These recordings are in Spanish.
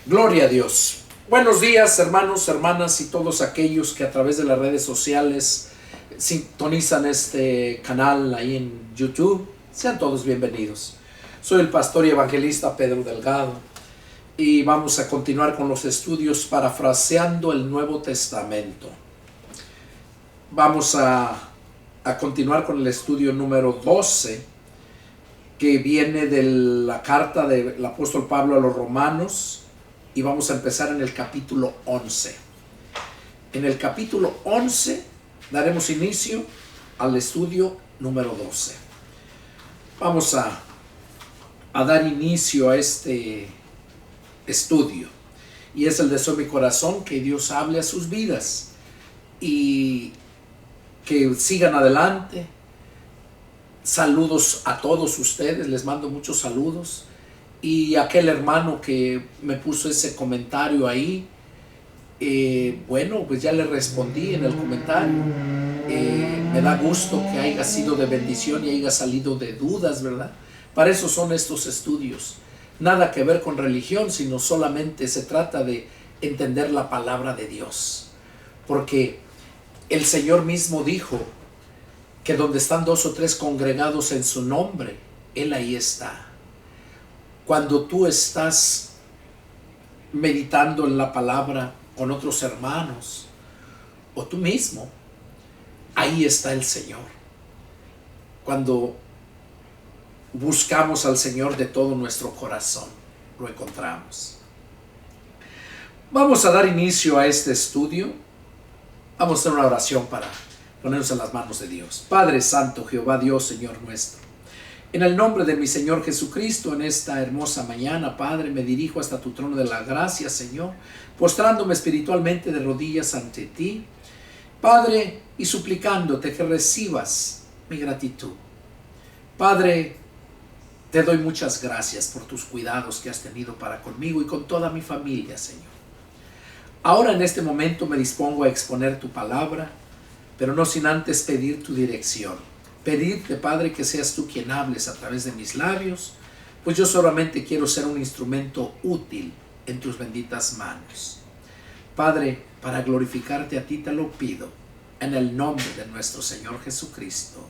Gloria a Dios. Buenos días, hermanos, hermanas y todos aquellos que a través de las redes sociales sintonizan este canal ahí en YouTube. Sean todos bienvenidos. Soy el pastor y evangelista Pedro Delgado y vamos a continuar con los estudios parafraseando el Nuevo Testamento. Vamos a continuar con el estudio número 12, que viene de la carta del apóstol Pablo a los Romanos. Y vamos a empezar en el capítulo 11. En el capítulo 11 daremos inicio al estudio número 12. Vamos a dar inicio a este estudio. Y es el deseo de mi corazón que Dios hable a sus vidas y que sigan adelante. Saludos a todos ustedes, les mando muchos saludos. Y aquel hermano que me puso ese comentario ahí, bueno, pues ya le respondí en el comentario. Me da gusto que haya sido de bendición y haya salido de dudas, ¿verdad? Para eso son estos estudios. Nada que ver con religión, sino solamente se trata de entender la palabra de Dios. Porque el Señor mismo dijo que donde están 2 o 3 congregados en su nombre, Él ahí está. Cuando tú estás meditando en la palabra con otros hermanos o tú mismo, ahí está el Señor. Cuando buscamos al Señor de todo nuestro corazón, lo encontramos. Vamos a dar inicio a este estudio. Vamos a hacer una oración para ponernos en las manos de Dios. Padre Santo, Jehová Dios, Señor nuestro, en el nombre de mi Señor Jesucristo, en esta hermosa mañana, Padre, me dirijo hasta tu trono de la gracia, Señor, postrándome espiritualmente de rodillas ante ti, Padre, y suplicándote que recibas mi gratitud. Padre, te doy muchas gracias por tus cuidados que has tenido para conmigo y con toda mi familia, Señor. Ahora en este momento me dispongo a exponer tu palabra, pero no sin antes pedir tu dirección. Pedirte, Padre, que seas tú quien hables a través de mis labios, pues yo solamente quiero ser un instrumento útil en tus benditas manos. Padre, para glorificarte a ti te lo pido, en el nombre de nuestro Señor Jesucristo.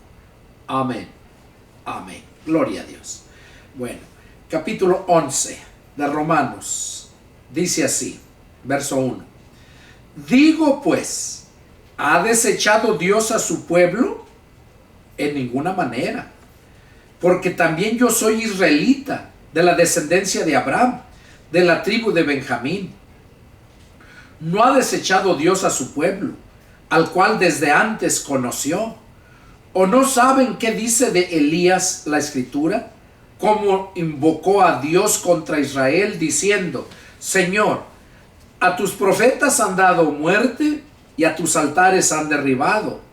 Amén. Amén. Gloria a Dios. Bueno, capítulo 11 de Romanos, dice así, verso 1. Digo pues, ¿ha desechado Dios a su pueblo? En ninguna manera, porque también yo soy israelita, de la descendencia de Abraham, de la tribu de Benjamín. ¿No ha desechado Dios a su pueblo, al cual desde antes conoció? ¿O no saben qué dice de Elías la Escritura? Cómo invocó a Dios contra Israel, diciendo: Señor, a tus profetas han dado muerte y a tus altares han derribado,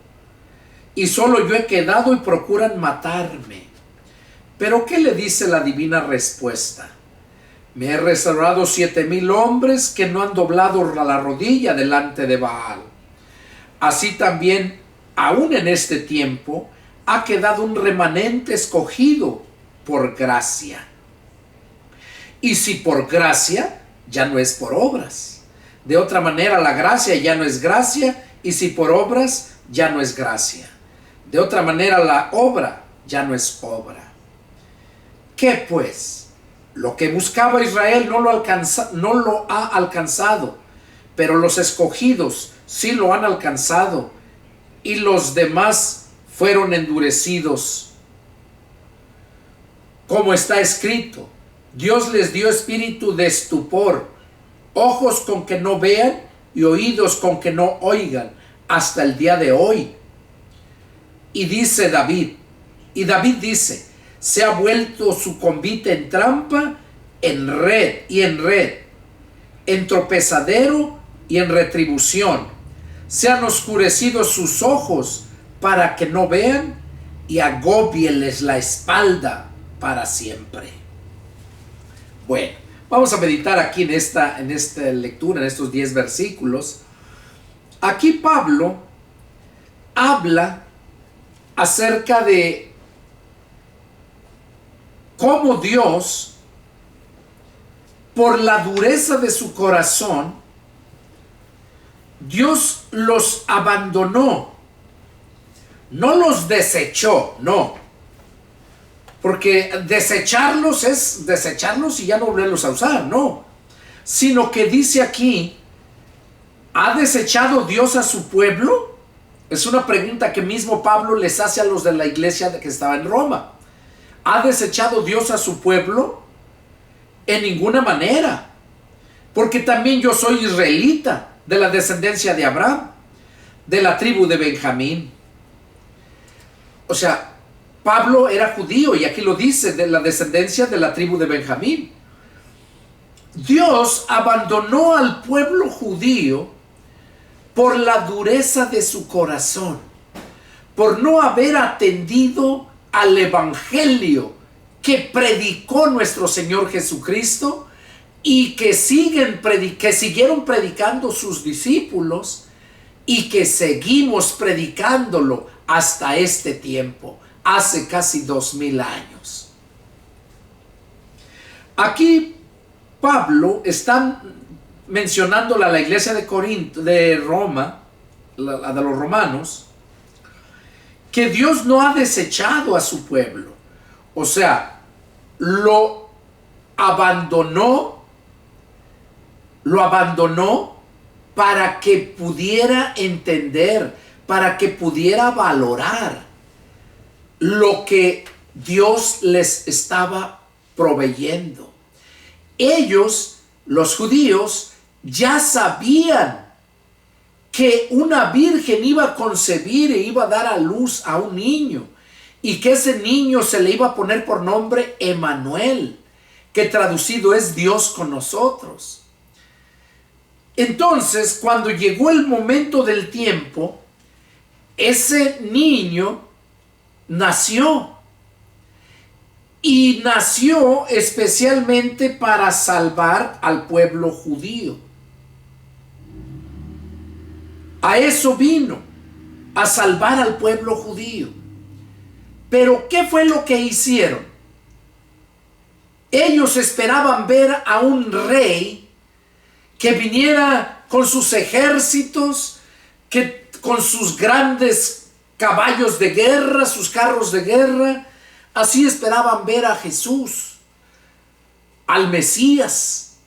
y solo yo he quedado y procuran matarme. Pero ¿qué le dice la divina respuesta? Me he reservado 7,000 hombres que no han doblado la rodilla delante de Baal. Así también, aún en este tiempo, ha quedado un remanente escogido por gracia. Y si por gracia, ya no es por obras. De otra manera, la gracia ya no es gracia, y si por obras, ya no es gracia. De otra manera, la obra ya no es obra. ¿Qué pues? Lo que buscaba Israel no lo ha alcanzado, pero los escogidos sí lo han alcanzado, y los demás fueron endurecidos. Como está escrito, Dios les dio espíritu de estupor, ojos con que no vean y oídos con que no oigan, hasta el día de hoy. Y David dice, se ha vuelto su convite en trampa, en red y en red, en tropezadero y en retribución. Se han oscurecido sus ojos para que no vean, y agóbieles la espalda para siempre. Bueno, vamos a meditar aquí en esta lectura, en estos 10 versículos. Aquí Pablo habla acerca de cómo Dios por la dureza de su corazón, Dios los abandonó. No los desechó, no. Porque desecharlos es desecharlos y ya no volverlos a usar, no. Sino que dice aquí, ¿ha desechado Dios a su pueblo? Es una pregunta que mismo Pablo les hace a los de la iglesia que estaba en Roma. ¿Ha desechado Dios a su pueblo? En ninguna manera. Porque también yo soy israelita, de la descendencia de Abraham, de la tribu de Benjamín. O sea, Pablo era judío y aquí lo dice, de la descendencia de la tribu de Benjamín. Dios abandonó al pueblo judío por la dureza de su corazón, por no haber atendido al evangelio que predicó nuestro Señor Jesucristo y que siguieron predicando sus discípulos y que seguimos predicándolo hasta este tiempo, hace casi 2000 años. Aquí Pablo está mencionándole a la iglesia de Corinto, de Roma, la de los romanos, que Dios no ha desechado a su pueblo. O sea, lo abandonó para que pudiera entender, para que pudiera valorar lo que Dios les estaba proveyendo. Ellos, los judíos, ya sabían que una virgen iba a concebir e iba a dar a luz a un niño, y que ese niño se le iba a poner por nombre Emmanuel, que traducido es Dios con nosotros. Entonces, cuando llegó el momento del tiempo, ese niño nació. Y nació especialmente para salvar al pueblo judío. A eso vino, a salvar al pueblo judío. Pero ¿qué fue lo que hicieron? Ellos esperaban ver a un rey que viniera con sus ejércitos, que con sus grandes caballos de guerra, sus carros de guerra. Así esperaban ver a Jesús, al Mesías,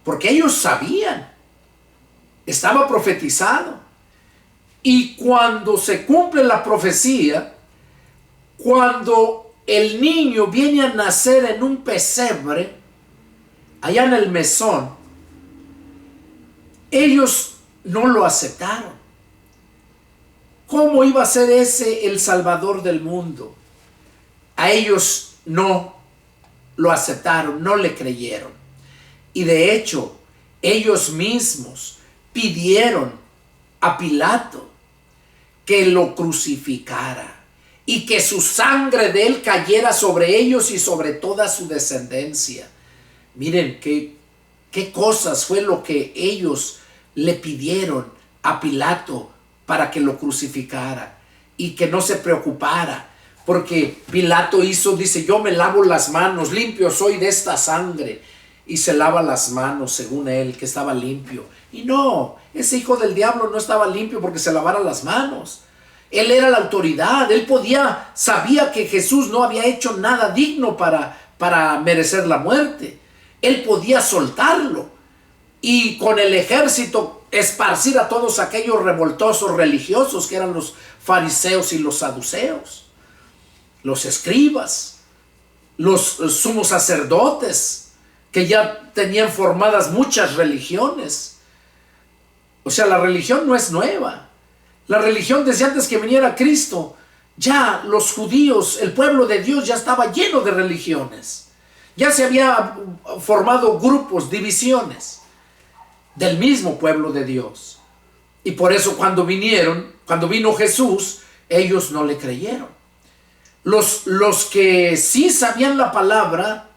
porque ellos sabían, estaba profetizado. Y cuando se cumple la profecía, cuando el niño viene a nacer en un pesebre, allá en el mesón, ellos no lo aceptaron. ¿Cómo iba a ser ese el Salvador del mundo? A ellos no lo aceptaron, no le creyeron. Y de hecho, ellos mismos pidieron a Pilato que lo crucificara y que su sangre de él cayera sobre ellos y sobre toda su descendencia. Miren qué cosas fue lo que ellos le pidieron a Pilato para que lo crucificara y que no se preocupara. Porque Pilato dice, yo me lavo las manos, limpio soy de esta sangre. Y se lava las manos, según él, que estaba limpio. Y no, ese hijo del diablo no estaba limpio porque se lavara las manos. Él era la autoridad, sabía que Jesús no había hecho nada digno para merecer la muerte. Él podía soltarlo y con el ejército esparcir a todos aquellos revoltosos religiosos que eran los fariseos y los saduceos. Los escribas, los sumos sacerdotes, que ya tenían formadas muchas religiones. O sea, la religión no es nueva. La religión desde antes que viniera Cristo, ya los judíos, el pueblo de Dios ya estaba lleno de religiones. Ya se había formado grupos, divisiones del mismo pueblo de Dios. Y por eso cuando vino Jesús, ellos no le creyeron. Los que sí sabían la palabra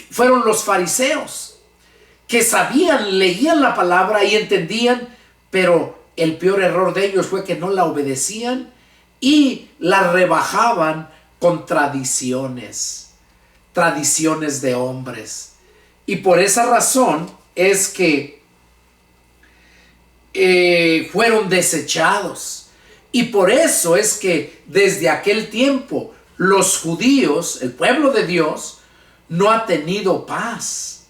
fueron los fariseos, que leían la palabra y entendían, pero el peor error de ellos fue que no la obedecían y la rebajaban con tradiciones de hombres. Y por esa razón es que fueron desechados. Y por eso es que desde aquel tiempo los judíos, el pueblo de Dios, no ha tenido paz.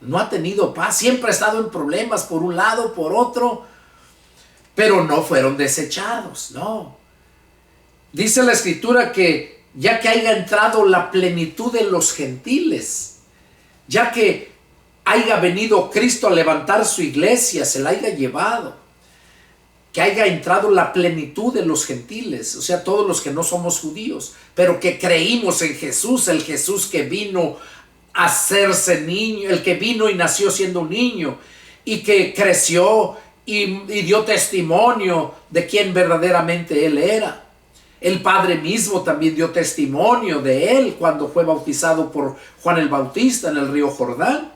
No ha tenido paz. Siempre ha estado en problemas por un lado, por otro. Pero no fueron desechados, no. Dice la Escritura que ya que haya entrado la plenitud de los gentiles, ya que haya venido Cristo a levantar su iglesia, se la haya llevado, que haya entrado la plenitud de los gentiles, o sea, todos los que no somos judíos, pero que creímos en Jesús, el Jesús que vino a hacerse niño, el que vino y nació siendo un niño, y que creció y dio testimonio de quién verdaderamente Él era. El Padre mismo también dio testimonio de Él cuando fue bautizado por Juan el Bautista en el río Jordán.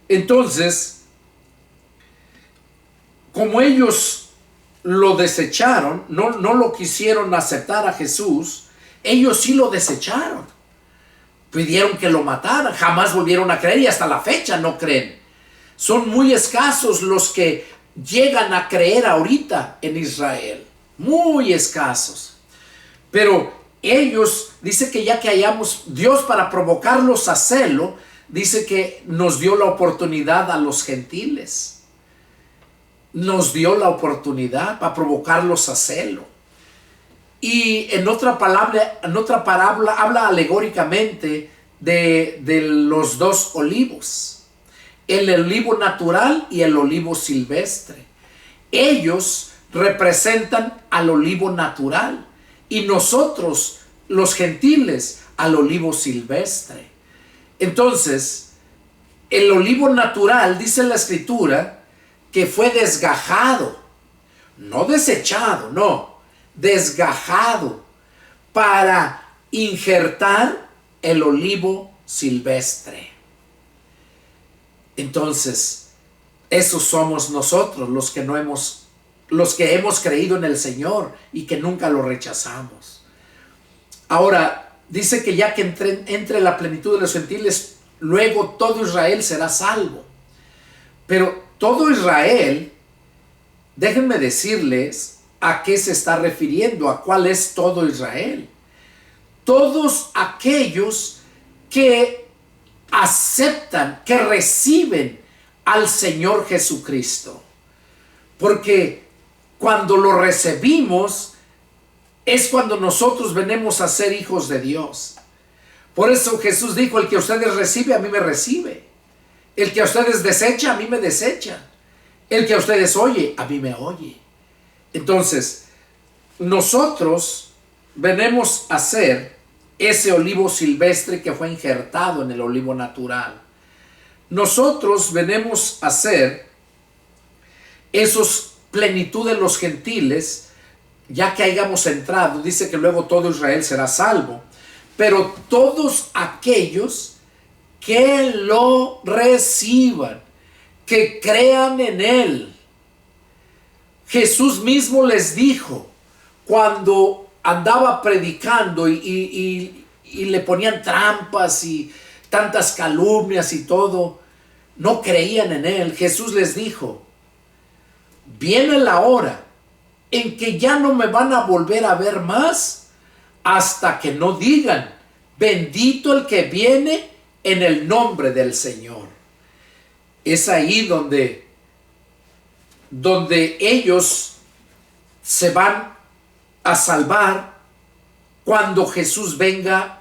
Entonces, como ellos lo desecharon, no lo quisieron aceptar a Jesús, ellos sí lo desecharon. Pidieron que lo mataran, jamás volvieron a creer y hasta la fecha no creen. Son muy escasos los que llegan a creer ahorita en Israel, muy escasos. Pero ellos, dice que ya que hayamos, Dios para provocarlos a celo, dice que nos dio la oportunidad a los gentiles. Nos dio la oportunidad para provocarlos a celo. Y en otra parábola habla alegóricamente de los dos olivos. El olivo natural y el olivo silvestre. Ellos representan al olivo natural. Y nosotros, los gentiles, al olivo silvestre. Entonces, el olivo natural, dice la Escritura, que fue desgajado, no desechado, no, desgajado, para injertar el olivo silvestre. Entonces, esos somos nosotros, los que hemos creído en el Señor y que nunca lo rechazamos. Ahora, dice que ya que entre la plenitud de los gentiles, luego todo Israel será salvo. Pero todo Israel, déjenme decirles a qué se está refiriendo, a cuál es todo Israel. Todos aquellos que aceptan, que reciben al Señor Jesucristo. Porque cuando lo recibimos es cuando nosotros venimos a ser hijos de Dios. Por eso Jesús dijo: el que a ustedes recibe, a mí me recibe. El que a ustedes desecha, a mí me desecha. El que a ustedes oye, a mí me oye. Entonces, nosotros venimos a ser ese olivo silvestre que fue injertado en el olivo natural. Nosotros venimos a ser esos plenitud de los gentiles, ya que hayamos entrado. Dice que luego todo Israel será salvo, pero todos aquellos que lo reciban, que crean en Él. Jesús mismo les dijo, cuando andaba predicando y le ponían trampas y tantas calumnias y todo, no creían en Él. Jesús les dijo: viene la hora en que ya no me van a volver a ver más hasta que no digan: bendito el que viene en el nombre del Señor. Es ahí donde ellos se van a salvar, cuando Jesús venga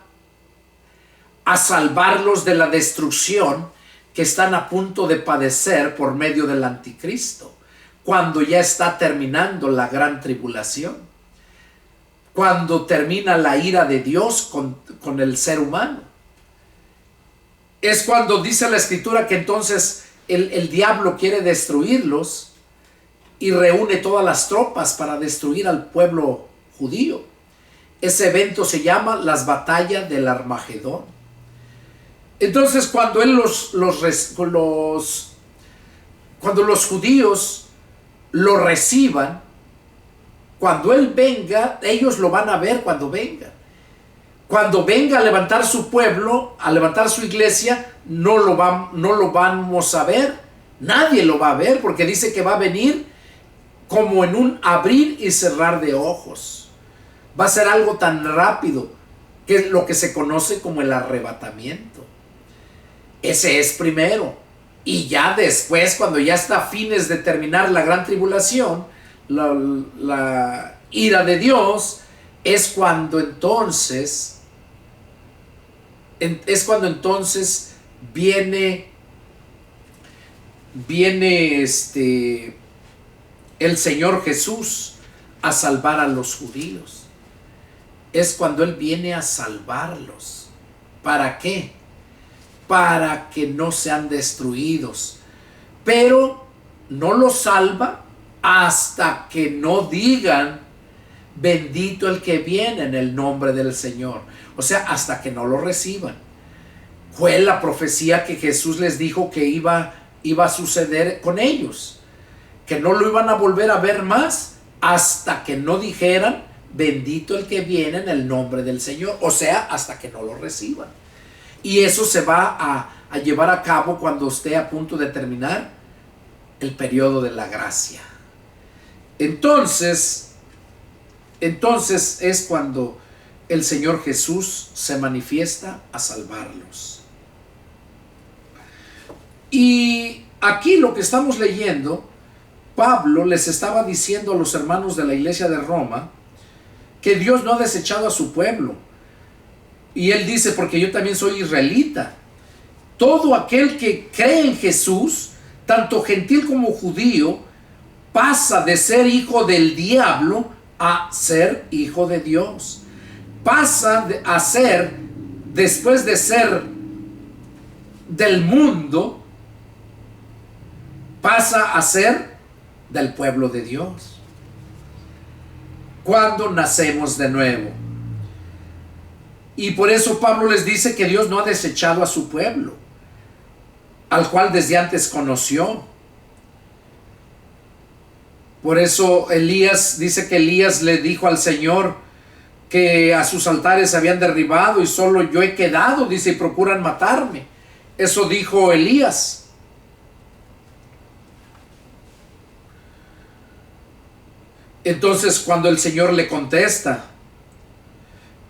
a salvarlos de la destrucción que están a punto de padecer por medio del anticristo. Cuando ya está terminando la gran tribulación, cuando termina la ira de Dios con el ser humano, es cuando dice la Escritura que entonces el diablo quiere destruirlos y reúne todas las tropas para destruir al pueblo judío. Ese evento se llama las batallas del Armagedón. Entonces, cuando cuando los judíos lo reciban, cuando Él venga, ellos lo van a ver cuando venga. cuando venga a levantar su pueblo, a levantar su iglesia, no lo vamos a ver. Nadie lo va a ver, porque dice que va a venir como en un abrir y cerrar de ojos. Va a ser algo tan rápido, que es lo que se conoce como el arrebatamiento. Ese es primero. Y ya después, cuando ya está a fines de terminar la gran tribulación, la ira de Dios, es cuando entonces viene el Señor Jesús a salvar a los judíos. Es cuando Él viene a salvarlos. ¿Para qué? Para que no sean destruidos. Pero no los salva hasta que no digan: bendito el que viene en el nombre del Señor. O sea, hasta que no lo reciban. Fue la profecía que Jesús les dijo que iba a suceder con ellos, que no lo iban a volver a ver más hasta que no dijeran: bendito el que viene en el nombre del Señor. O sea, hasta que no lo reciban. Y eso se va a llevar a cabo cuando esté a punto de terminar el periodo de la gracia. Entonces es cuando el Señor Jesús se manifiesta a salvarlos. Y aquí lo que estamos leyendo, Pablo les estaba diciendo a los hermanos de la iglesia de Roma que Dios no ha desechado a su pueblo. Y él dice: porque yo también soy israelita. Todo aquel que cree en Jesús, tanto gentil como judío, pasa de ser hijo del diablo a ser hijo de Dios. Pasa a ser, después de ser del mundo, pasa a ser del pueblo de Dios. Cuando nacemos de nuevo. Y por eso Pablo les dice que Dios no ha desechado a su pueblo, al cual desde antes conoció. Por eso Elías dice que Elías le dijo al Señor que a sus altares se habían derribado y solo yo he quedado, dice, y procuran matarme. Eso dijo Elías. Entonces, cuando el Señor le contesta,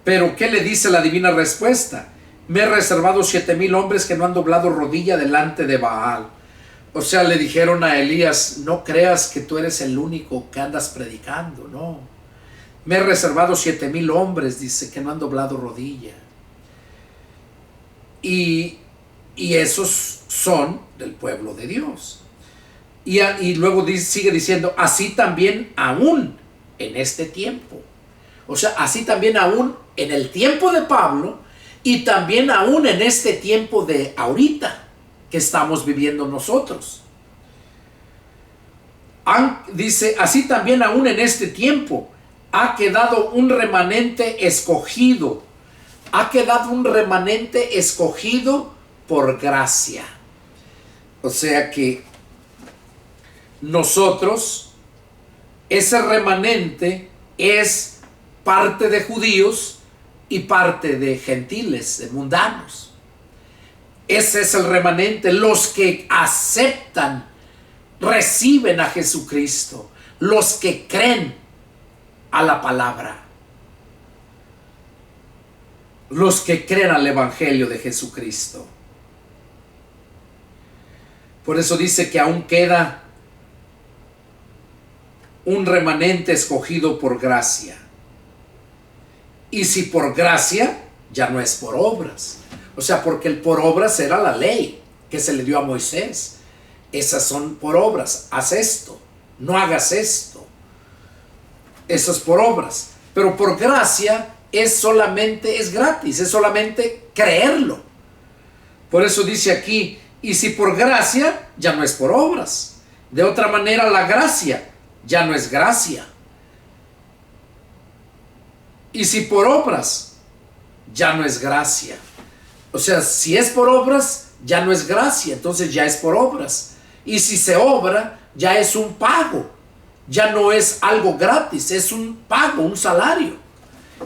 ¿pero qué le dice la divina respuesta? Me he reservado 7,000 hombres que no han doblado rodilla delante de Baal. O sea, le dijeron a Elías: no creas que tú eres el único que andas predicando, no. Me he reservado 7,000 hombres, dice, que no han doblado rodilla. Y esos son del pueblo de Dios. Y luego sigue diciendo: así también aún en este tiempo. O sea, así también aún en el tiempo de Pablo y también aún en este tiempo de ahorita que estamos viviendo nosotros. Dice: así también aún en este tiempo ha quedado un remanente escogido. Ha quedado un remanente escogido por gracia. O sea que nosotros, ese remanente es parte de judíos y parte de gentiles, de mundanos. Ese es el remanente, los que aceptan, reciben a Jesucristo, los que creen a la palabra, los que creen al evangelio de Jesucristo. Por eso dice que aún queda un remanente escogido por gracia. Y si por gracia, ya no es por obras. O sea, porque el por obras era la ley que se le dio a Moisés. Esas son por obras. Haz esto, no hagas esto. Eso es por obras. Pero por gracia es gratis, es solamente creerlo. Por eso dice aquí: y si por gracia, ya no es por obras. De otra manera, la gracia ya no es gracia. Y si por obras, ya no es gracia. O sea, si es por obras, ya no es gracia, entonces ya es por obras. Y si se obra, ya es un pago. Ya no es algo gratis, es un pago, un salario.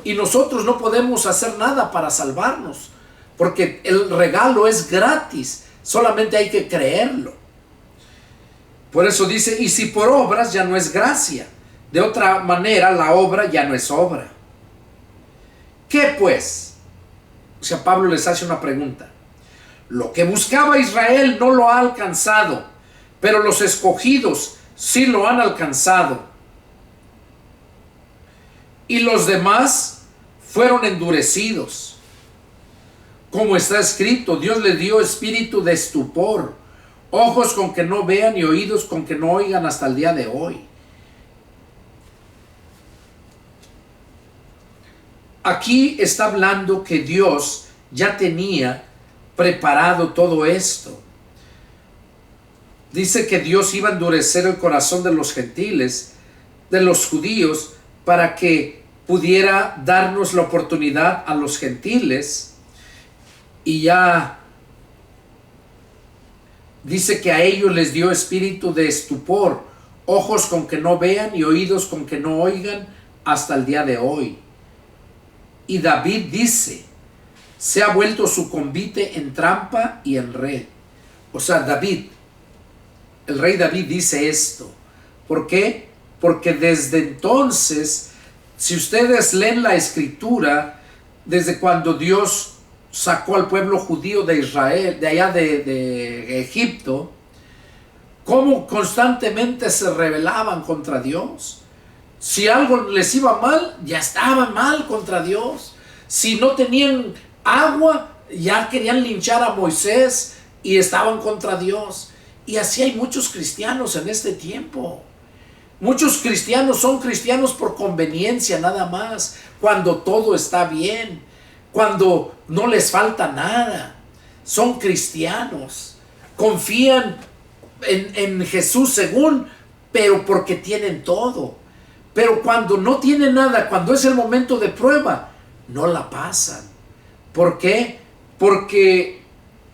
Y nosotros no podemos hacer nada para salvarnos, porque el regalo es gratis, solamente hay que creerlo. Por eso dice, y si por obras ya no es gracia, de otra manera la obra ya no es obra. ¿Qué pues? O sea, Pablo les hace una pregunta. Lo que buscaba Israel no lo ha alcanzado, pero los escogidos sí lo han alcanzado. Y los demás fueron endurecidos. Como está escrito, Dios le dio espíritu de estupor, ojos con que no vean y oídos con que no oigan hasta el día de hoy. Aquí está hablando que Dios ya tenía preparado todo esto. Dice que Dios iba a endurecer el corazón de los gentiles, de los judíos, para que pudiera darnos la oportunidad a los gentiles. Y ya dice que a ellos les dio espíritu de estupor, ojos con que no vean y oídos con que no oigan hasta el día de hoy. Y David dice, se ha vuelto su convite en trampa y en red. O sea, David, el rey David dice esto. ¿Por qué? Porque desde entonces, si ustedes leen la escritura, desde cuando Dios sacó al pueblo judío de Israel, de allá de Egipto, cómo constantemente se rebelaban contra Dios. Si algo les iba mal, ya estaban mal contra Dios. Si no tenían agua, ya querían linchar a Moisés y estaban contra Dios. Y así hay muchos cristianos en este tiempo. Muchos cristianos son cristianos por conveniencia nada más, cuando todo está bien, cuando no les falta nada. Son cristianos, confían en Jesús según, pero porque tienen todo. Pero cuando no tienen nada, cuando es el momento de prueba, no la pasan. ¿Por qué? Porque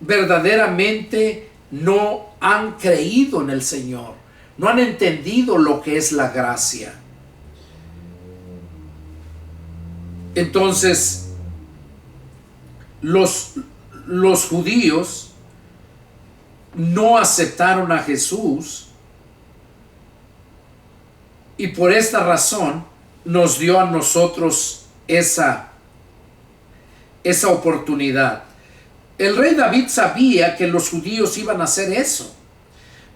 verdaderamente no han creído en el Señor. No han entendido lo que es la gracia. Entonces, los judíos no aceptaron a Jesús, y por esta razón nos dio a nosotros esa oportunidad. El rey David sabía que los judíos iban a hacer eso,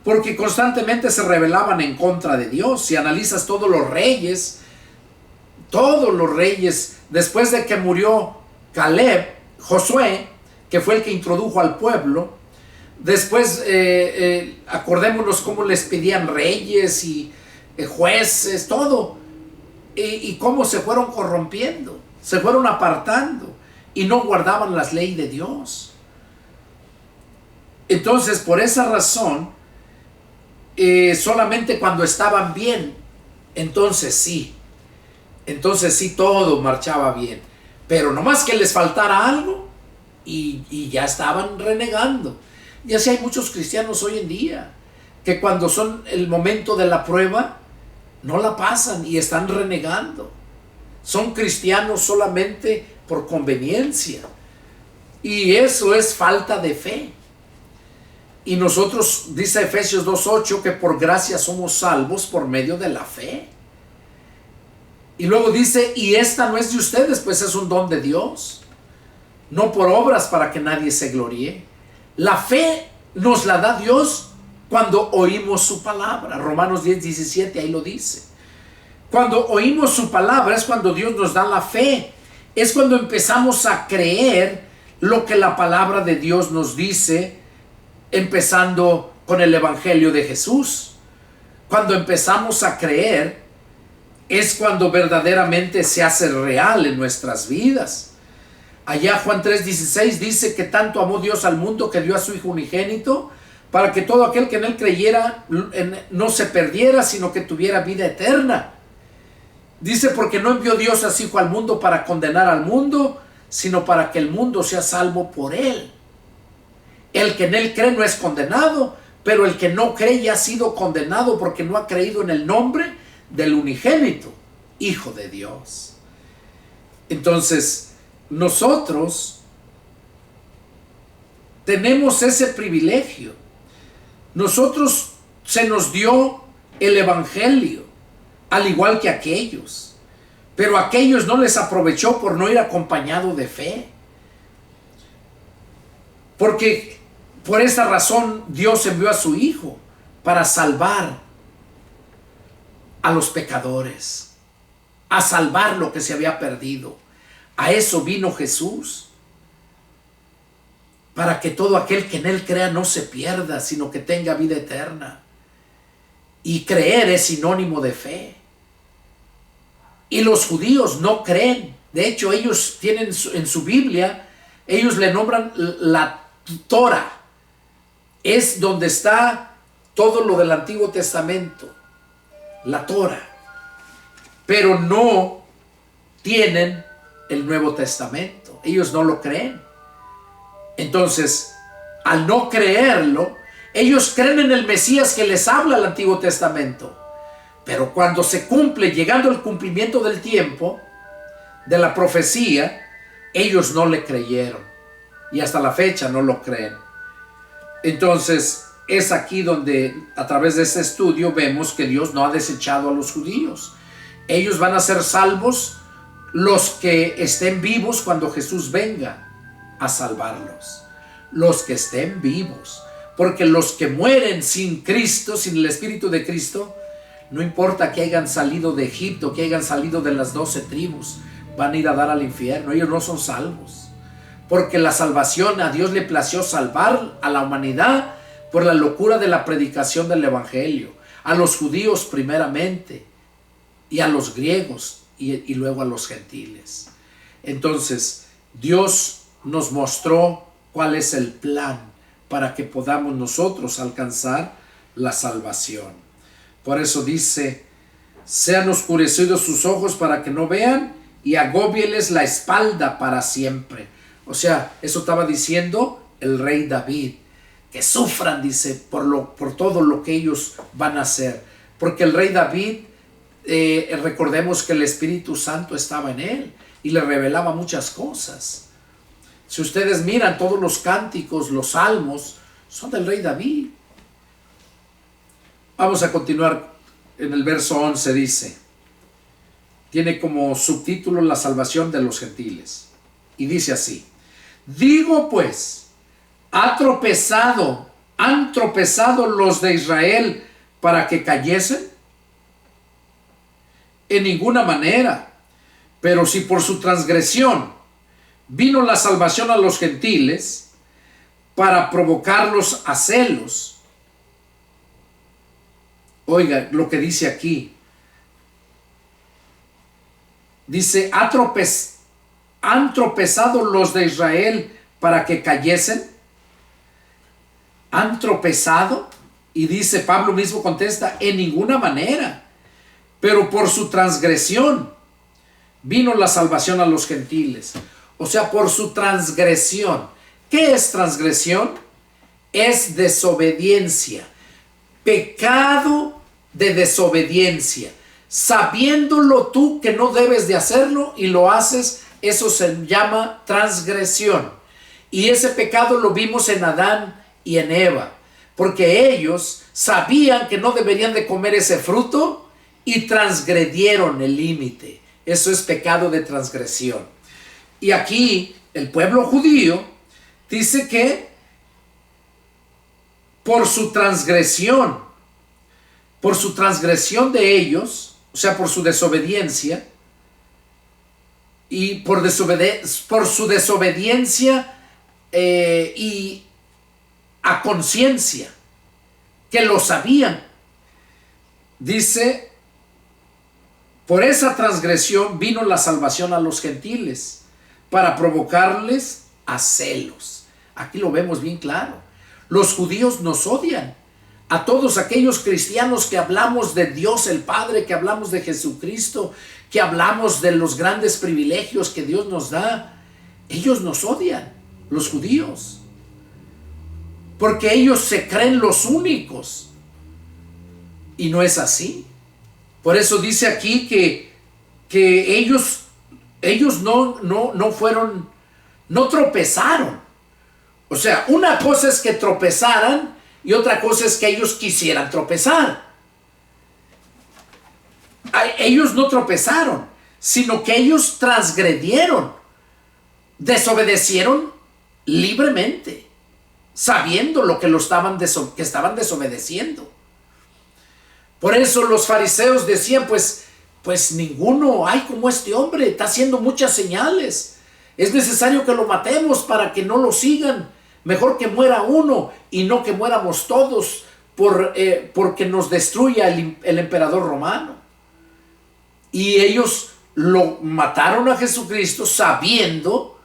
porque constantemente se rebelaban en contra de Dios. Si analizas todos los reyes, después de que murió Caleb, Josué, que fue el que introdujo al pueblo, después acordémonos cómo les pedían reyes y jueces, todo, y cómo se fueron corrompiendo, se fueron apartando y no guardaban las leyes de Dios. Entonces, por esa razón, solamente cuando estaban bien, entonces sí todo marchaba bien, pero nomás que les faltara algo y ya estaban renegando. Y así hay muchos cristianos hoy en día, que cuando son el momento de la prueba, no la pasan y están renegando. Son cristianos solamente por conveniencia. Y eso es falta de fe. Y nosotros, dice Efesios 2:8, que por gracia somos salvos por medio de la fe. Y luego dice, y esta no es de ustedes, pues es un don de Dios, no por obras para que nadie se gloríe. La fe nos la da Dios cuando oímos su palabra. Romanos 10:17, ahí lo dice. Cuando oímos su palabra es cuando Dios nos da la fe. Es cuando empezamos a creer lo que la palabra de Dios nos dice, empezando con el Evangelio de Jesús. Cuando empezamos a creer es cuando verdaderamente se hace real en nuestras vidas. Allá Juan 3:16 dice que tanto amó Dios al mundo que dio a su Hijo unigénito, para que todo aquel que en él creyera no se perdiera, sino que tuviera vida eterna. Dice, porque no envió Dios a su Hijo al mundo para condenar al mundo, sino para que el mundo sea salvo por él. El que en él cree no es condenado, pero el que no cree ya ha sido condenado porque no ha creído en el nombre del unigénito Hijo de Dios. Entonces, nosotros tenemos ese privilegio. Nosotros se nos dio el evangelio, al igual que aquellos. Pero a aquellos no les aprovechó por no ir acompañado de fe. Porque por esta razón Dios envió a su Hijo para salvar a los pecadores, a salvar lo que se había perdido. A eso vino Jesús, para que todo aquel que en Él crea no se pierda, sino que tenga vida eterna. Y creer es sinónimo de fe. Y los judíos no creen. De hecho, ellos tienen en su Biblia, ellos le nombran la Torah. Es donde está todo lo del Antiguo Testamento, la Torah. Pero no tienen el Nuevo Testamento. Ellos no lo creen. Entonces, al no creerlo, ellos creen en el Mesías que les habla el Antiguo Testamento. Pero cuando se cumple, llegando el cumplimiento del tiempo, de la profecía, ellos no le creyeron. Y hasta la fecha no lo creen. Entonces, es aquí donde, a través de este estudio, vemos que Dios no ha desechado a los judíos. Ellos van a ser salvos, los que estén vivos cuando Jesús venga a salvarlos. Los que estén vivos. Porque los que mueren sin Cristo, sin el Espíritu de Cristo, no importa que hayan salido de Egipto, que hayan salido de las 12 tribus, van a ir a dar al infierno. Ellos no son salvos. Porque la salvación, a Dios le plació salvar a la humanidad por la locura de la predicación del Evangelio. A los judíos primeramente, y a los griegos, y luego a los gentiles. Entonces, Dios nos mostró cuál es el plan para que podamos nosotros alcanzar la salvación. Por eso dice: sean oscurecidos sus ojos para que no vean, y agóbieles la espalda para siempre. O sea, eso estaba diciendo el rey David, que sufran, dice, por todo lo que ellos van a hacer. Porque el rey David, recordemos que el Espíritu Santo estaba en él y le revelaba muchas cosas. Si ustedes miran, todos los cánticos, los salmos, son del rey David. Vamos a continuar en el verso 11, dice, tiene como subtítulo la salvación de los gentiles. Y dice así: digo pues, han tropezado los de Israel para que cayesen? En ninguna manera. Pero si por su transgresión vino la salvación a los gentiles, para provocarlos a celos. Oiga lo que dice aquí. Dice: han tropezado los de Israel para que cayesen. Han tropezado. Y dice, Pablo mismo contesta: en ninguna manera. Pero por su transgresión vino la salvación a los gentiles. O sea, por su transgresión. ¿Qué es transgresión? Es desobediencia. Pecado de desobediencia. Sabiéndolo tú que no debes de hacerlo y lo haces, eso se llama transgresión. Y ese pecado lo vimos en Adán y en Eva. Porque ellos sabían que no deberían de comer ese fruto y transgredieron el límite. Eso es pecado de transgresión. Y aquí el pueblo judío dice que por su transgresión de ellos, o sea, por su desobediencia, y por su desobediencia y a conciencia, que lo sabían, dice, por esa transgresión vino la salvación a los gentiles, para provocarles a celos. Aquí lo vemos bien claro. Los judíos nos odian. A todos aquellos cristianos que hablamos de Dios el Padre, que hablamos de Jesucristo, que hablamos de los grandes privilegios que Dios nos da, ellos nos odian, los judíos. Porque ellos se creen los únicos. Y no es así. Por eso dice aquí que ellos ellos no tropezaron. O sea, una cosa es que tropezaran y otra cosa es que ellos quisieran tropezar. Ellos no tropezaron, sino que ellos transgredieron, desobedecieron libremente, sabiendo lo que que estaban desobedeciendo. Por eso los fariseos decían, pues ninguno hay como este hombre, está haciendo muchas señales. Es necesario que lo matemos para que no lo sigan. Mejor que muera uno y no que muéramos todos porque nos destruya el emperador romano. Y ellos lo mataron a Jesucristo sabiendo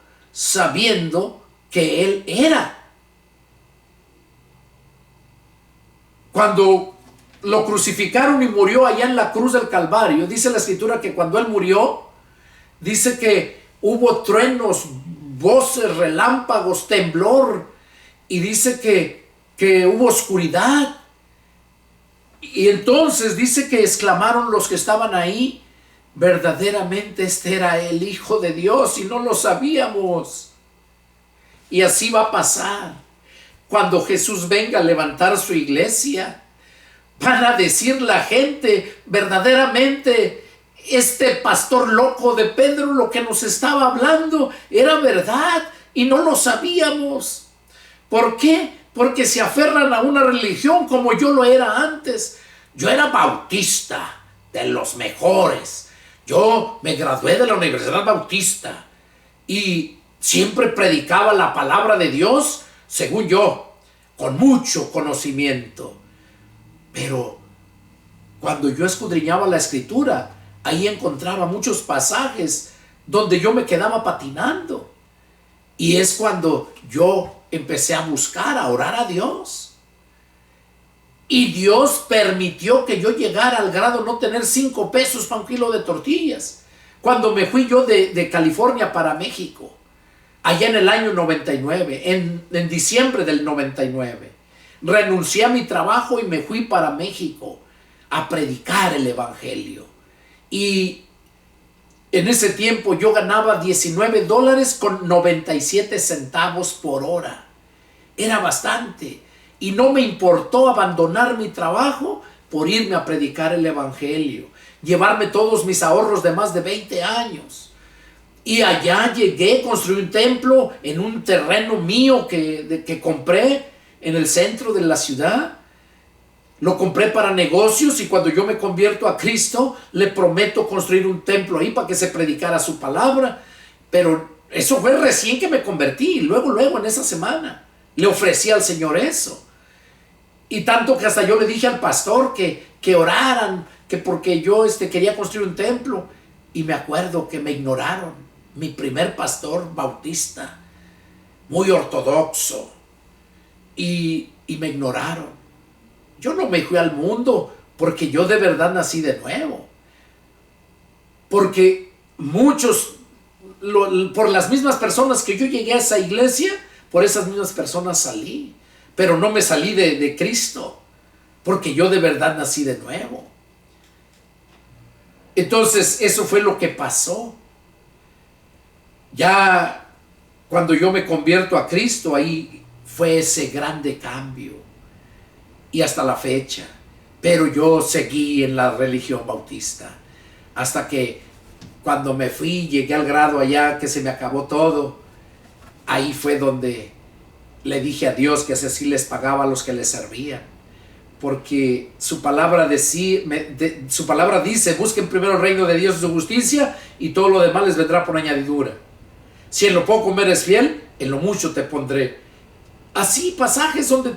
que Él era. Cuando lo crucificaron y murió allá en la cruz del Calvario, dice la Escritura que cuando Él murió, dice que hubo truenos, voces, relámpagos, temblor, y dice que hubo oscuridad. Y entonces dice que exclamaron los que estaban ahí, verdaderamente este era el Hijo de Dios y no lo sabíamos. Y así va a pasar. Cuando Jesús venga a levantar su iglesia, van a decir la gente, verdaderamente este pastor loco de Pedro, lo que nos estaba hablando era verdad y no lo sabíamos. ¿Por qué? Porque se aferran a una religión como yo lo era antes. Yo era bautista, de los mejores. Yo me gradué de la Universidad Bautista y siempre predicaba la palabra de Dios, según yo, con mucho conocimiento. Pero cuando yo escudriñaba la Escritura, ahí encontraba muchos pasajes donde yo me quedaba patinando. Y es cuando yo empecé a buscar, a orar a Dios. Y Dios permitió que yo llegara al grado de no tener 5 pesos para un kilo de tortillas. Cuando me fui yo de California para México, allá en el año 99, en diciembre del 99, renuncié a mi trabajo y me fui para México a predicar el Evangelio. Y en ese tiempo yo ganaba $19.97 por hora. Era bastante. Y no me importó abandonar mi trabajo por irme a predicar el Evangelio. Llevarme todos mis ahorros de más de 20 años. Y allá llegué, construí un templo en un terreno mío que compré en el centro de la ciudad. Lo compré para negocios y cuando yo me convierto a Cristo, le prometo construir un templo ahí para que se predicara su palabra. Pero eso fue recién que me convertí. Luego en esa semana, le ofrecí al Señor eso. Y tanto que hasta yo le dije al pastor que oraran, que porque yo quería construir un templo. Y me acuerdo que me ignoraron. Mi primer pastor bautista, muy ortodoxo. Y me ignoraron. Yo no me fui al mundo porque yo de verdad nací de nuevo. Porque muchos, por las mismas personas que yo llegué a esa iglesia, por esas mismas personas salí. Pero no me salí de Cristo, porque yo de verdad nací de nuevo. Entonces eso fue lo que pasó. Ya cuando yo me convierto a Cristo, ahí fue ese grande cambio. Y hasta la fecha. Pero yo seguí en la religión bautista. Hasta que cuando me fui, llegué al grado allá que se me acabó todo. Ahí fue donde le dije a Dios que así les pagaba a los que les servían. Porque su palabra dice, busquen primero el reino de Dios y su justicia, y todo lo demás les vendrá por añadidura. Si en lo poco me eres fiel, en lo mucho te pondré. Así pasajes donde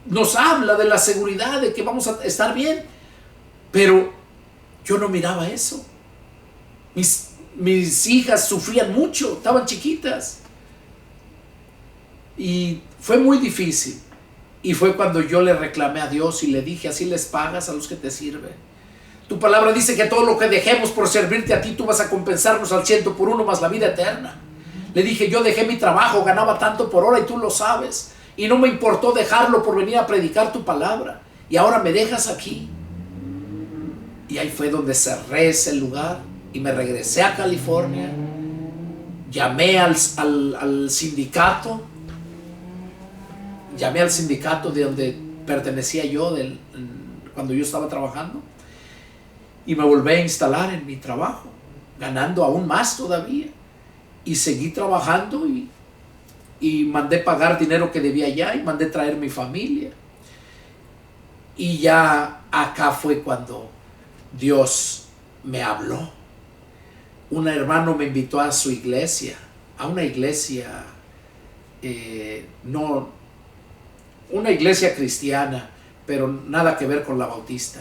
nos habla de la seguridad de que vamos a estar bien. Pero yo no miraba eso. Mis hijas sufrían mucho, estaban chiquitas. Y fue muy difícil. Y fue cuando yo le reclamé a Dios y le dije, así les pagas a los que te sirven. Tu palabra dice que todo lo que dejemos por servirte a ti, tú vas a compensarnos al 100 por 1 más la vida eterna. Le dije, yo dejé mi trabajo, ganaba tanto por hora y tú lo sabes. Y no me importó dejarlo por venir a predicar tu palabra. Y ahora me dejas aquí. Y ahí fue donde cerré ese lugar y me regresé a California llamé al sindicato, de donde pertenecía yo cuando yo estaba trabajando, y me volví a instalar en mi trabajo, ganando aún más todavía, y seguí trabajando y mandé pagar dinero que debía allá y mandé traer mi familia. Y ya acá fue cuando Dios me habló. Un hermano me invitó a su iglesia, a una iglesia, no, una iglesia cristiana, pero nada que ver con la Bautista.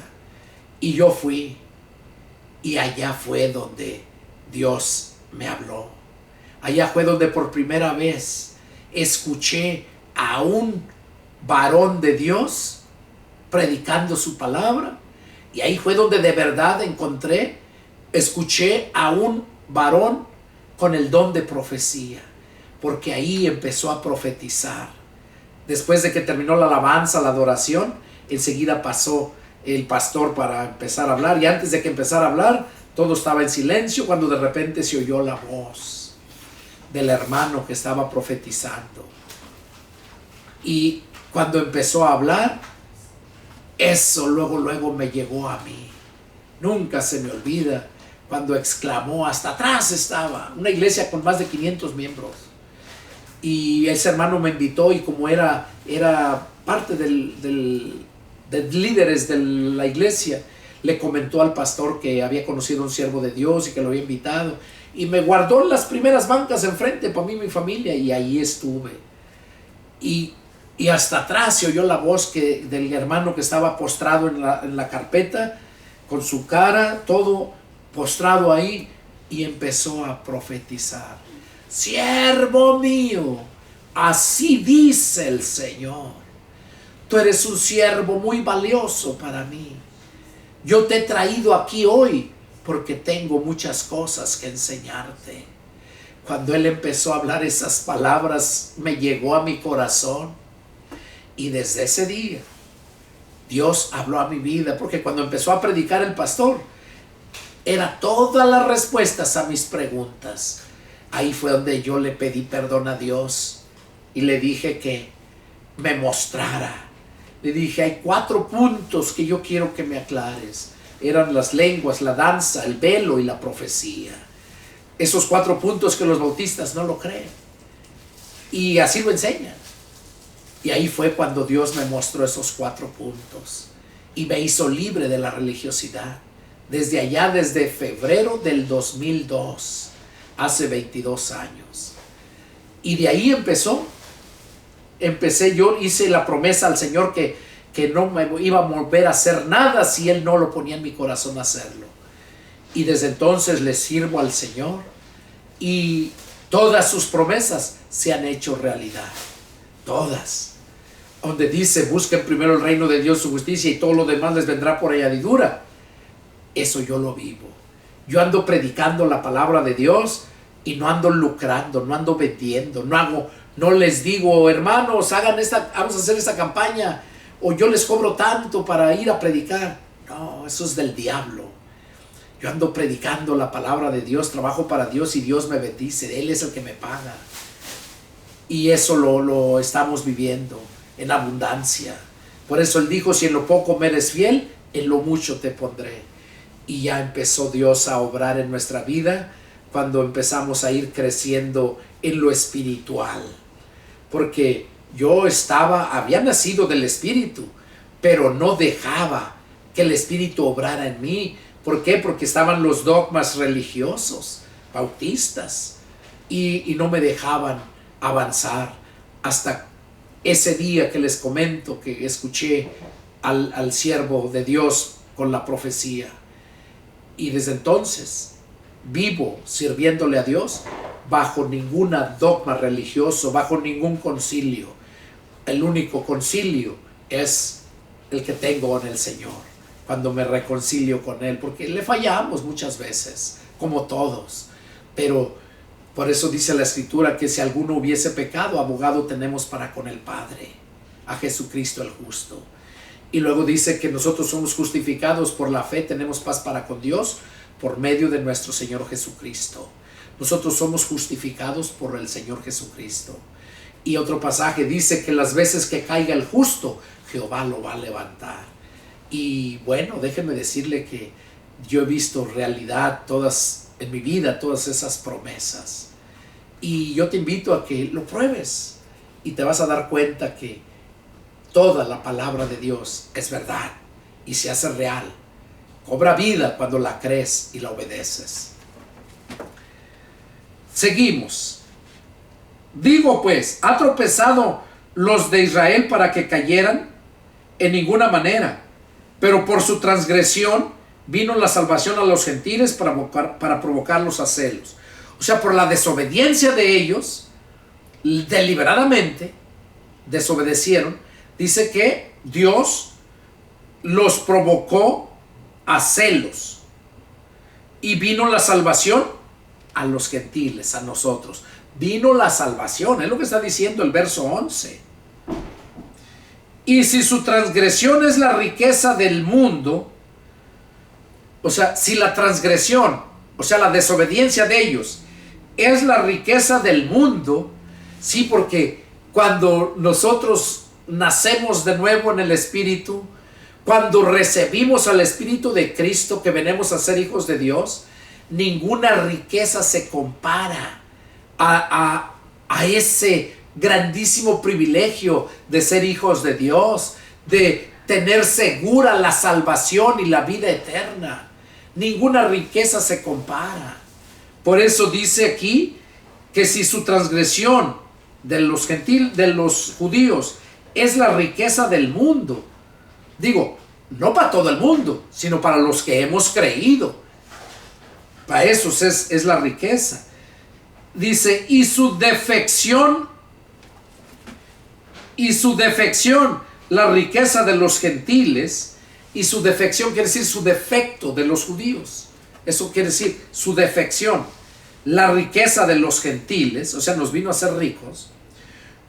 Y yo fui, y allá fue donde Dios me habló. Allá fue donde por primera vez escuché a un varón de Dios predicando su palabra. Y ahí fue donde de verdad escuché a un varón con el don de profecía, porque ahí empezó a profetizar. Después de que terminó la alabanza, la adoración, enseguida pasó el pastor para empezar a hablar, y antes de que empezara a hablar, todo estaba en silencio, cuando de repente se oyó la voz del hermano que estaba profetizando. Y cuando empezó a hablar, eso luego me llegó a mí. Nunca se me olvida cuando exclamó, hasta atrás estaba, una iglesia con más de 500 miembros. Y ese hermano me invitó, y como era parte de líderes de la iglesia, le comentó al pastor que había conocido a un siervo de Dios y que lo había invitado. Y me guardó en las primeras bancas enfrente para mí y mi familia, y ahí estuve. Y hasta atrás se oyó la voz del hermano que estaba postrado en la carpeta, con su cara, todo postrado ahí, y empezó a profetizar. Siervo mío, así dice el Señor, tú eres un siervo muy valioso para mí. Yo te he traído aquí hoy porque tengo muchas cosas que enseñarte. Cuando él empezó a hablar esas palabras, me llegó a mi corazón. Y desde ese día, Dios habló a mi vida, porque cuando empezó a predicar el pastor, era todas las respuestas a mis preguntas. Ahí fue donde yo le pedí perdón a Dios y le dije que me mostrara. Le dije, hay 4 puntos que yo quiero que me aclares. Eran las lenguas, la danza, el velo y la profecía. Esos 4 puntos que los bautistas no lo creen. Y así lo enseñan. Y ahí fue cuando Dios me mostró esos 4 puntos. Y me hizo libre de la religiosidad. Desde allá, desde febrero del 2002, hace 22 años. Y de ahí empecé yo, hice la promesa al Señor que no me iba a volver a hacer nada si Él no lo ponía en mi corazón a hacerlo. Y desde entonces le sirvo al Señor, y todas sus promesas se han hecho realidad. Todas. Donde dice, busquen primero el reino de Dios, su justicia, y todo lo demás les vendrá por añadidura. Eso yo lo vivo. Yo ando predicando la palabra de Dios y no ando lucrando, no ando vendiendo, no les digo, hermanos, vamos a hacer esta campaña, o yo les cobro tanto para ir a predicar. No, eso es del diablo. Yo ando predicando la palabra de Dios, trabajo para Dios y Dios me bendice. Él es el que me paga. Y eso lo estamos viviendo en abundancia. Por eso Él dijo, si en lo poco me eres fiel, en lo mucho te pondré. Y ya empezó Dios a obrar en nuestra vida cuando empezamos a ir creciendo en lo espiritual. Porque yo había nacido del Espíritu, pero no dejaba que el Espíritu obrara en mí. ¿Por qué? Porque estaban los dogmas religiosos, bautistas, y no me dejaban avanzar hasta ese día que les comento que escuché al siervo de Dios con la profecía. Y desde entonces vivo sirviéndole a Dios bajo ninguna dogma religioso, bajo ningún concilio. El único concilio es el que tengo con el Señor, cuando me reconcilio con Él, porque le fallamos muchas veces, como todos. Pero por eso dice la Escritura que si alguno hubiese pecado, abogado tenemos para con el Padre, a Jesucristo el justo. Y luego dice que nosotros somos justificados por la fe, tenemos paz para con Dios por medio de nuestro Señor Jesucristo. nosotros somos justificados por el Señor Jesucristo. Y otro pasaje dice que las veces que caiga el justo, Jehová lo va a levantar. Y bueno, déjenme decirle que yo he visto realidad en mi vida, todas esas promesas. Y yo te invito a que lo pruebes y te vas a dar cuenta que toda la palabra de Dios es verdad y se hace real. Cobra vida cuando la crees y la obedeces. Seguimos. Digo pues, ¿ha tropezado los de Israel para que cayeran? En ninguna manera. Pero por su transgresión vino la salvación a los gentiles para provocarlos a celos. O sea, por la desobediencia de ellos, deliberadamente desobedecieron. Dice que Dios los provocó a celos. Y vino la salvación a los gentiles, a nosotros. Vino la salvación, es lo que está diciendo el verso 11. Y si su transgresión es la riqueza del mundo, o sea, si la transgresión, o sea, la desobediencia de ellos, es la riqueza del mundo, sí, porque cuando nosotros nacemos de nuevo en el Espíritu, cuando recibimos al Espíritu de Cristo, que venimos a ser hijos de Dios, ninguna riqueza se compara a ese grandísimo privilegio de ser hijos de Dios, de tener segura la salvación y la vida eterna. Ninguna riqueza se compara. Por eso dice aquí que si su transgresión de los judíos es la riqueza del mundo, digo, no para todo el mundo, sino para los que hemos creído. Para esos es la riqueza. Dice, y su defección, la riqueza de los gentiles, y su defección quiere decir su defecto de los judíos. Eso quiere decir su defección, la riqueza de los gentiles, o sea, nos vino a ser ricos.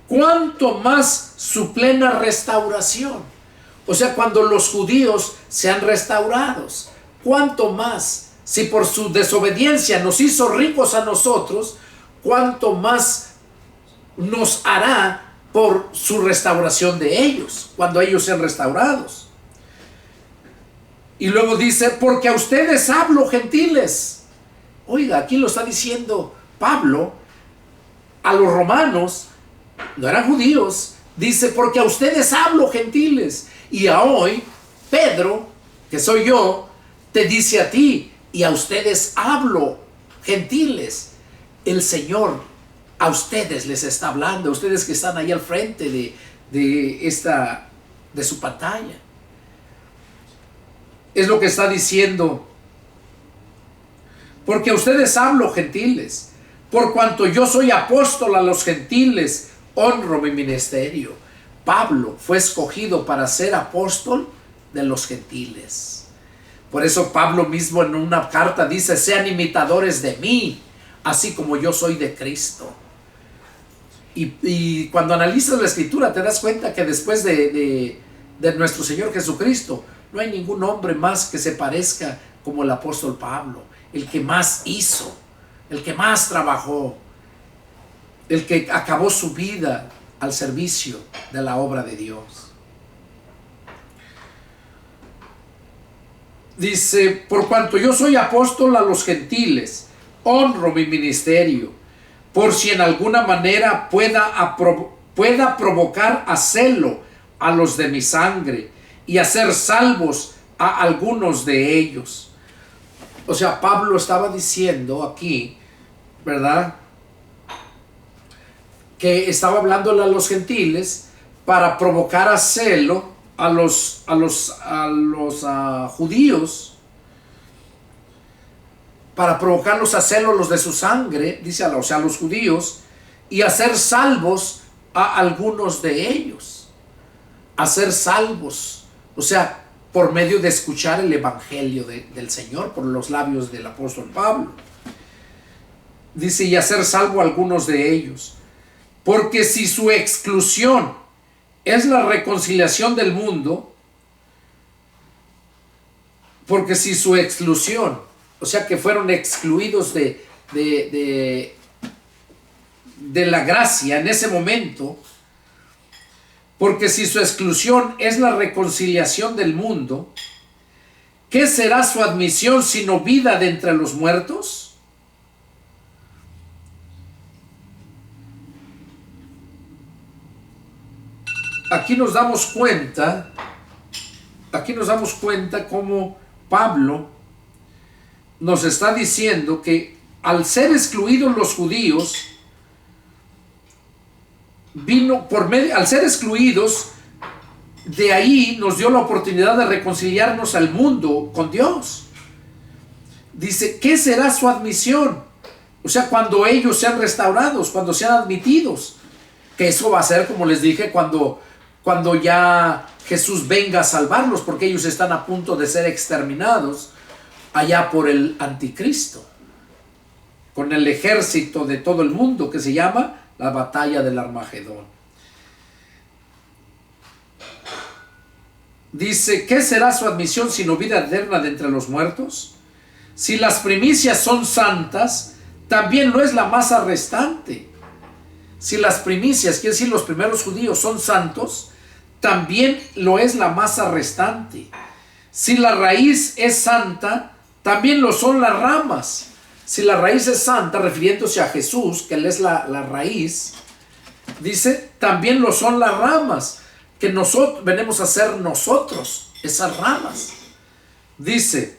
Cuanto más su plena restauración, o sea, cuando los judíos sean restaurados, cuanto más, si por su desobediencia nos hizo ricos a nosotros, cuanto más nos hará por su restauración de ellos, cuando ellos sean restaurados. Y luego dice, porque a ustedes hablo, gentiles. Oiga, aquí lo está diciendo Pablo a los romanos, no eran judíos. Dice, porque a ustedes hablo, gentiles. Y a hoy, Pedro, que soy yo, te dice a ti, y a ustedes hablo, gentiles. El Señor a ustedes les está hablando, a ustedes que están ahí al frente de su pantalla. Es lo que está diciendo. Porque a ustedes hablo, gentiles. Por cuanto yo soy apóstol a los gentiles, honro mi ministerio. Pablo fue escogido para ser apóstol de los gentiles. Por eso Pablo mismo en una carta dice, sean imitadores de mí, así como yo soy de Cristo. Y cuando analizas la Escritura te das cuenta que después de nuestro Señor Jesucristo no hay ningún hombre más que se parezca como el apóstol Pablo, el que más hizo, el que más trabajó, el que acabó su vida al servicio de la obra de Dios. Dice, por cuanto yo soy apóstol a los gentiles, honro mi ministerio, por si en alguna manera pueda provocar a celo a los de mi sangre y hacer salvos a algunos de ellos. O sea, Pablo estaba diciendo aquí, ¿verdad?, que estaba hablándole a los gentiles para provocar a celo a los judíos, para provocarlos a celo los de su sangre, dice, o sea, a los judíos, y hacer salvos a algunos de ellos. Hacer salvos, o sea, por medio de escuchar el evangelio del Señor por los labios del apóstol Pablo. Dice, y hacer salvo a algunos de ellos. Porque si su exclusión es la reconciliación del mundo, porque si su exclusión, o sea que fueron excluidos de de la gracia en ese momento, porque si su exclusión es la reconciliación del mundo, ¿qué será su admisión sino vida de entre los muertos? Aquí nos damos cuenta cómo Pablo nos está diciendo que al ser excluidos los judíos, al ser excluidos, de ahí nos dio la oportunidad de reconciliarnos al mundo con Dios. Dice, ¿qué será su admisión? O sea, cuando ellos sean restaurados, cuando sean admitidos, que eso va a ser, como les dije, cuando ya Jesús venga a salvarlos, porque ellos están a punto de ser exterminados allá por el anticristo, con el ejército de todo el mundo que se llama la batalla del Armagedón. Dice, ¿qué será su admisión sino vida eterna de entre los muertos? Si las primicias son santas, también lo es la masa restante. Si las primicias, quiere decir los primeros judíos, son santos, también lo es la masa restante. Si la raíz es santa, también lo son las ramas. Si la raíz es santa, refiriéndose a Jesús, que Él es la raíz, dice, también lo son las ramas, que nosotros venimos a ser nosotros, esas ramas. Dice,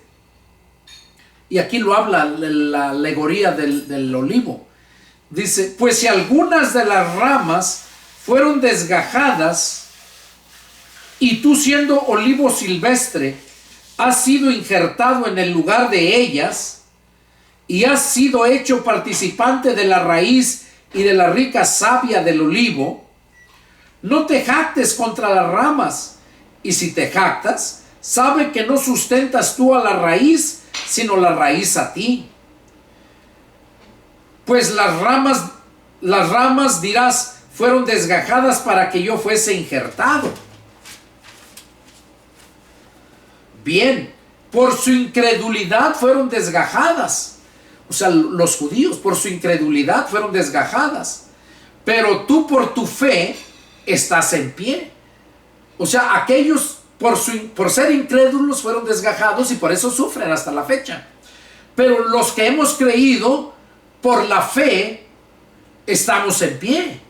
y aquí lo habla la alegoría del olivo. Dice, pues si algunas de las ramas fueron desgajadas, y tú siendo olivo silvestre, has sido injertado en el lugar de ellas, y has sido hecho participante de la raíz y de la rica savia del olivo, no te jactes contra las ramas, y si te jactas, sabe que no sustentas tú a la raíz, sino la raíz a ti. Pues las ramas dirás, fueron desgajadas para que yo fuese injertado. Bien, por su incredulidad fueron desgajadas. O sea, los judíos por su incredulidad fueron desgajadas. Pero tú por tu fe estás en pie. O sea, aquellos por ser incrédulos fueron desgajados y por eso sufren hasta la fecha. Pero los que hemos creído por la fe estamos en pie.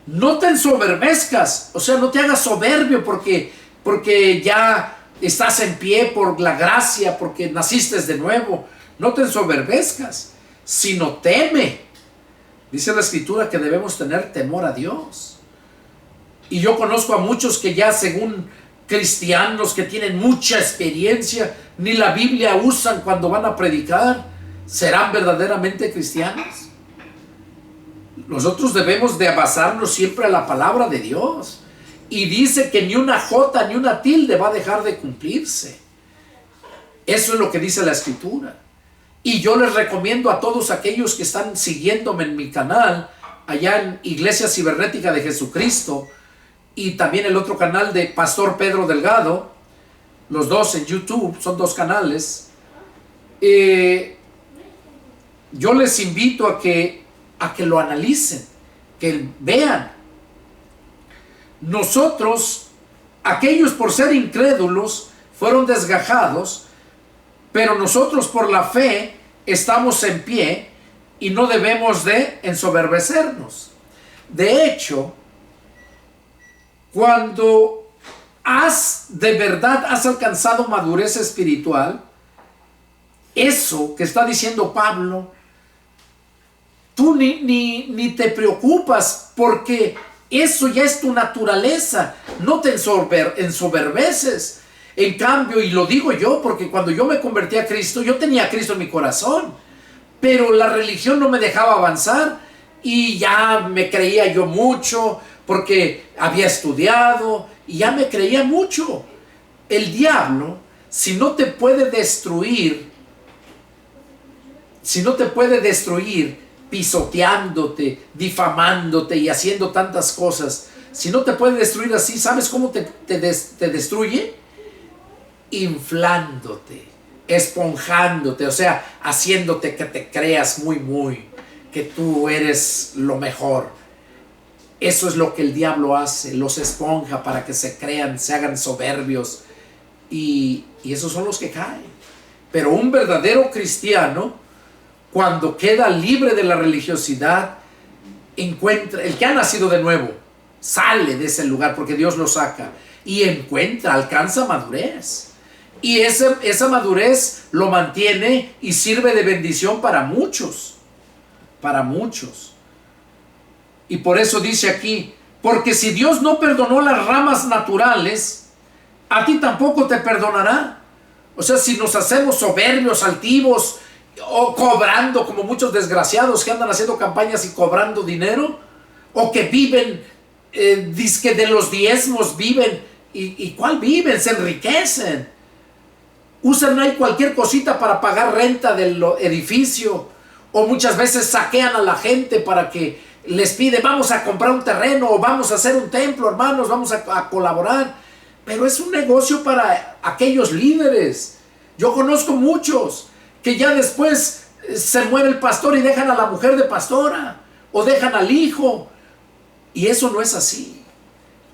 No te ensoberbezcas, o sea, no te hagas soberbio porque ya estás en pie por la gracia, porque naciste de nuevo. No te ensoberbezcas, sino teme. Dice la Escritura que debemos tener temor a Dios. Y yo conozco a muchos que ya, según cristianos que tienen mucha experiencia, ni la Biblia usan cuando van a predicar. ¿Serán verdaderamente cristianos? Nosotros debemos de basarnos siempre a la palabra de Dios. Y dice que ni una jota ni una tilde va a dejar de cumplirse. Eso es lo que dice la Escritura. Y yo les recomiendo a todos aquellos que están siguiéndome en mi canal, allá en Iglesia Cibernética de Jesucristo, y también el otro canal de Pastor Pedro Delgado, los dos en YouTube, son dos canales. Yo les invito a que lo analicen, que vean. Nosotros, aquellos por ser incrédulos, fueron desgajados, pero nosotros por la fe estamos en pie y no debemos de ensoberbecernos. De hecho, cuando de verdad has alcanzado madurez espiritual, eso que está diciendo Pablo, tú ni te preocupas, porque eso ya es tu naturaleza. No te ensoberbeces. En cambio, y lo digo yo, porque cuando yo me convertí a Cristo, yo tenía a Cristo en mi corazón, pero la religión no me dejaba avanzar y ya me creía yo mucho, porque había estudiado y ya me creía mucho. El diablo, si no te puede destruir pisoteándote, difamándote y haciendo tantas cosas, si no te puede destruir así, ¿sabes cómo te destruye? Inflándote, esponjándote, o sea, haciéndote que te creas que tú eres lo mejor. Eso es lo que el diablo hace, los esponja para que se crean, se hagan soberbios, y esos son los que caen. Pero un verdadero cristiano, cuando queda libre de la religiosidad, encuentra, el que ha nacido de nuevo, sale de ese lugar porque Dios lo saca y alcanza madurez. Y esa madurez lo mantiene y sirve de bendición para muchos. Para muchos. Y por eso dice aquí, porque si Dios no perdonó las ramas naturales, a ti tampoco te perdonará. O sea, si nos hacemos soberbios, altivos, o cobrando, como muchos desgraciados que andan haciendo campañas y cobrando dinero, o que viven, dizque de los diezmos viven, ¿y cuál viven? Se enriquecen. Usan ahí cualquier cosita para pagar renta del edificio, o muchas veces saquean a la gente para que les pide, vamos a comprar un terreno, o vamos a hacer un templo, hermanos, vamos a colaborar. Pero es un negocio para aquellos líderes. Yo conozco muchos que ya después se muere el pastor y dejan a la mujer de pastora, o dejan al hijo, y eso no es así.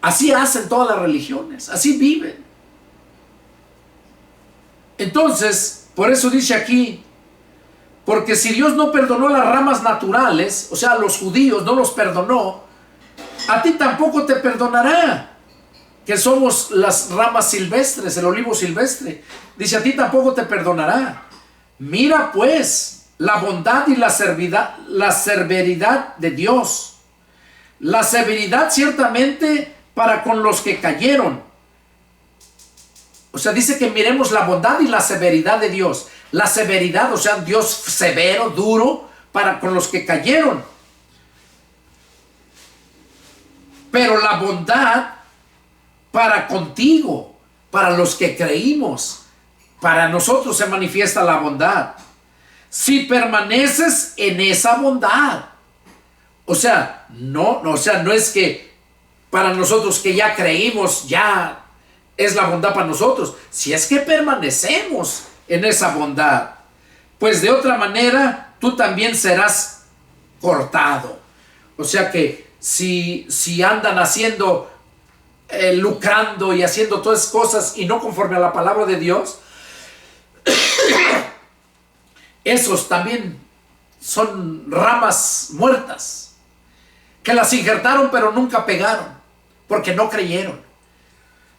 Así hacen todas las religiones, así viven. Entonces, por eso dice aquí, porque si Dios no perdonó las ramas naturales, o sea, a los judíos no los perdonó, a ti tampoco te perdonará, que somos las ramas silvestres, el olivo silvestre. Dice, a ti tampoco te perdonará. Mira pues la bondad y la severidad de Dios. La severidad ciertamente para con los que cayeron. O sea, dice que miremos la bondad y la severidad de Dios. La severidad, o sea, Dios severo, duro, para con los que cayeron. Pero la bondad para contigo, para los que creímos. Para nosotros se manifiesta la bondad. Si permaneces en esa bondad. O sea, no es que para nosotros que ya creímos, ya es la bondad para nosotros. Si es que permanecemos en esa bondad, pues de otra manera tú también serás cortado. O sea que si andan haciendo, lucrando y haciendo todas esas cosas y no conforme a la palabra de Dios, esos también son ramas muertas que las injertaron pero nunca pegaron porque no creyeron,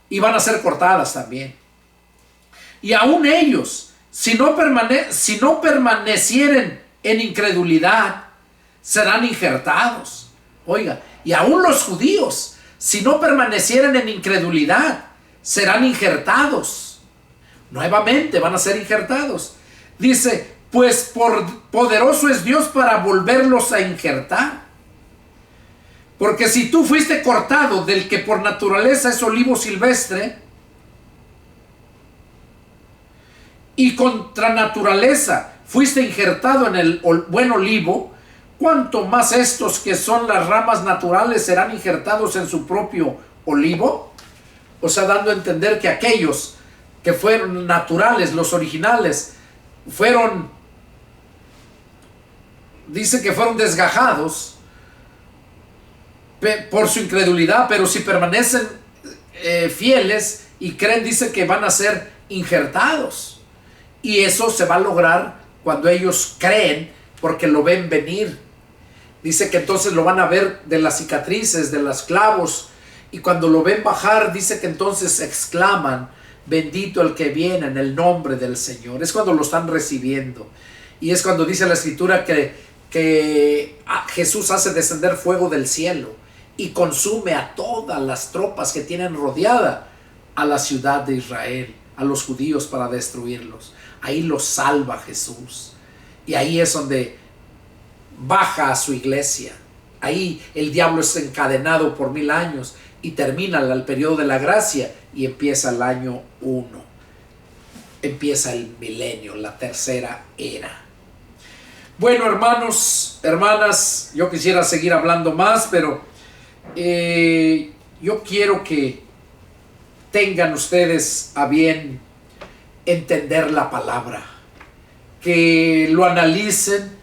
y van a ser cortadas también. Y aún ellos, si no permanecieren en incredulidad, serán injertados. Oiga, y aún los judíos, si no permanecieren en incredulidad, serán injertados. Nuevamente van a ser injertados. Dice, pues poderoso es Dios para volverlos a injertar. Porque si tú fuiste cortado del que por naturaleza es olivo silvestre, y contra naturaleza fuiste injertado en el buen olivo, ¿cuánto más estos que son las ramas naturales serán injertados en su propio olivo? O sea, dando a entender que aquellos que fueron naturales, los originales, dice que fueron desgajados por su incredulidad, pero si permanecen fieles y creen, dice que van a ser injertados. Y eso se va a lograr cuando ellos creen, porque lo ven venir. Dice que entonces lo van a ver de las cicatrices, de los clavos, y cuando lo ven bajar, dice que entonces exclaman, bendito el que viene en el nombre del Señor. Es cuando lo están recibiendo. Y es cuando dice la Escritura que Jesús hace descender fuego del cielo y consume a todas las tropas que tienen rodeada a la ciudad de Israel, a los judíos, para destruirlos. Ahí los salva Jesús. Y ahí es donde baja a su iglesia. Ahí el diablo es encadenado por 1000 años y termina el periodo de la gracia y empieza el año 1. Empieza el milenio, la tercera era. Bueno, hermanos, hermanas, yo quisiera seguir hablando más, pero yo quiero que tengan ustedes a bien entender la palabra, que lo analicen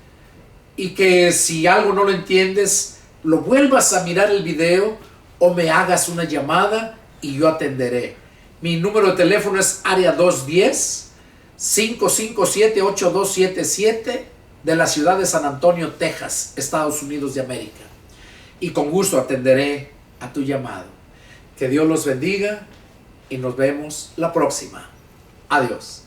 y que si algo no lo entiendes, lo vuelvas a mirar el video o me hagas una llamada y yo atenderé. Mi número de teléfono es área 210-557-8277 de la ciudad de San Antonio, Texas, Estados Unidos de América. Y con gusto atenderé a tu llamado. Que Dios los bendiga y nos vemos la próxima. Adiós.